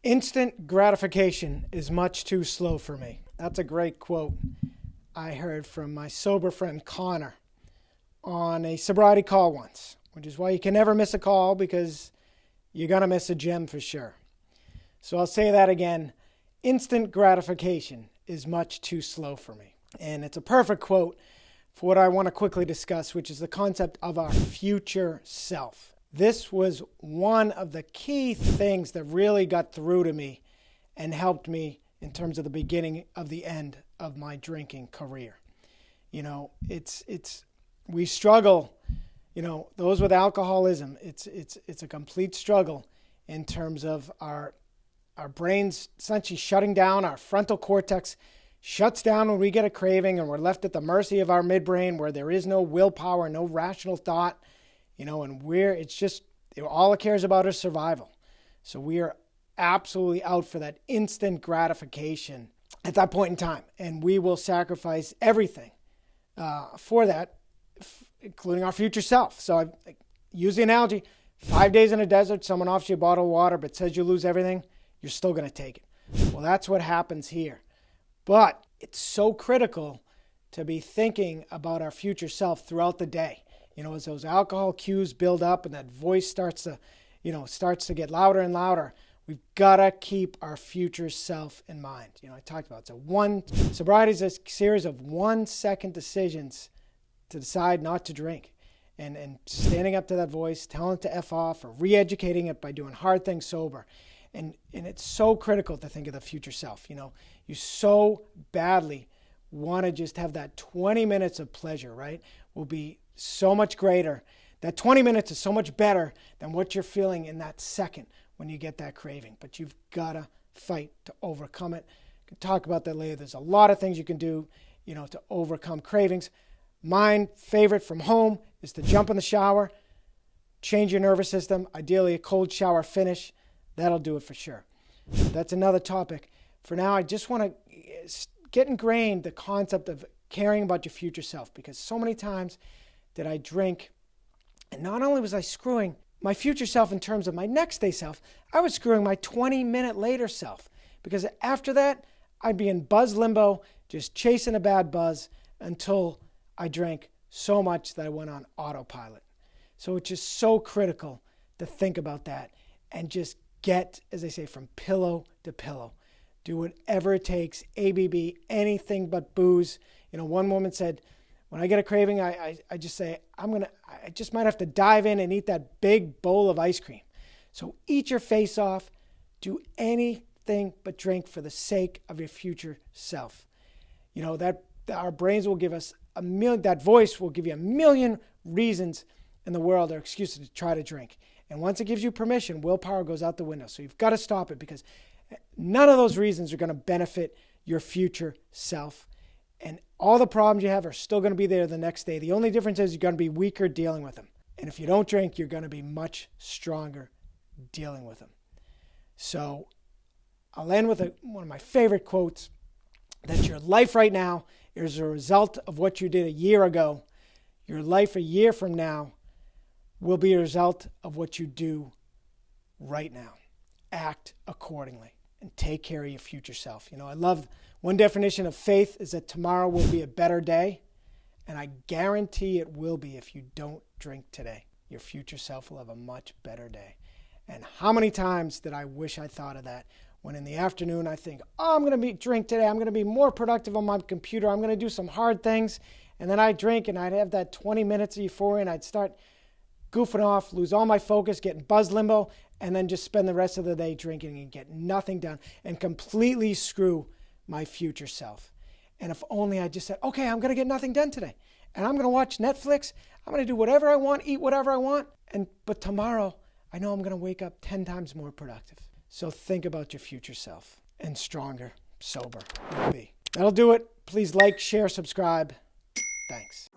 Instant gratification is much too slow for me. That's a great quote I heard from my sober friend Connor on a sobriety call once, which is why you can never miss a call, because you're going to miss a gem for sure. So I'll say that again. Instant gratification is much too slow for me. And it's a perfect quote for what I want to quickly discuss, which is the concept of our future self. This was one of the key things that really got through to me and helped me in terms of the beginning of the end of my drinking career. You know, we struggle, you know, those with alcoholism, it's a complete struggle in terms of our brains essentially shutting down. Our frontal cortex shuts down when we get a craving, and we're left at the mercy of our midbrain, where there is no willpower, no rational thought, you know, and all it cares about is survival. So we are absolutely out for that instant gratification at that point in time. And we will sacrifice everything for that, including our future self. So I use the analogy, 5 days in a desert, someone offers you a bottle of water but says you lose everything, you're still going to take it. Well, that's what happens here. But it's so critical to be thinking about our future self throughout the day. You know, as those alcohol cues build up and that voice starts to get louder and louder, we've got to keep our future self in mind. You know, I talked about it. Sobriety is a series of 1-second decisions to decide not to drink. And standing up to that voice, telling it to F off, or re-educating it by doing hard things sober. And it's so critical to think of the future self. You know, you so badly want to just have that 20 minutes of pleasure, right? Will be so much greater. That 20 minutes is so much better than what you're feeling in that second when you get that craving. But you've got to fight to overcome it. We can talk about that later. There's a lot of things you can do, you know, to overcome cravings. My favorite from home is to jump in the shower, change your nervous system, ideally a cold shower finish. That'll do it for sure. That's another topic. For now, I just want to get ingrained the concept of caring about your future self, because so many times did I drink, and not only was I screwing my future self in terms of my next day self, I was screwing my 20-minute later self, because after that, I'd be in buzz limbo, just chasing a bad buzz until I drank so much that I went on autopilot. So it's just so critical to think about that and just get, as they say, from pillow to pillow. Do whatever it takes, ABB, anything but booze. You know, one woman said, when I get a craving, I just say, I just might have to dive in and eat that big bowl of ice cream. So eat your face off. Do anything but drink for the sake of your future self. You know, that our brains will give us that voice will give you a million reasons in the world or excuses to try to drink. And once it gives you permission, willpower goes out the window. So you've got to stop it, because none of those reasons are going to benefit your future self. And all the problems you have are still going to be there the next day. The only difference is you're going to be weaker dealing with them. And if you don't drink, you're going to be much stronger dealing with them. So I'll end with one of my favorite quotes, that your life right now is a result of what you did a year ago. Your life a year from now will be a result of what you do right now. Act accordingly and take care of your future self. You know, I love one definition of faith is that tomorrow will be a better day. And I guarantee it will be if you don't drink today. Your future self will have a much better day. And how many times did I wish I thought of that? When in the afternoon I think, oh, I'm going to drink today. I'm going to be more productive on my computer. I'm going to do some hard things. And then I drink and I'd have that 20 minutes of euphoria and I'd start goofing off, lose all my focus, get in buzz limbo, and then just spend the rest of the day drinking and get nothing done and completely screw my future self. And if only I just said, okay, I'm going to get nothing done today. And I'm going to watch Netflix. I'm going to do whatever I want, eat whatever I want. But tomorrow, I know I'm going to wake up 10 times more productive. So think about your future self, and stronger, sober you'll be. That'll do it. Please like, share, subscribe. Thanks.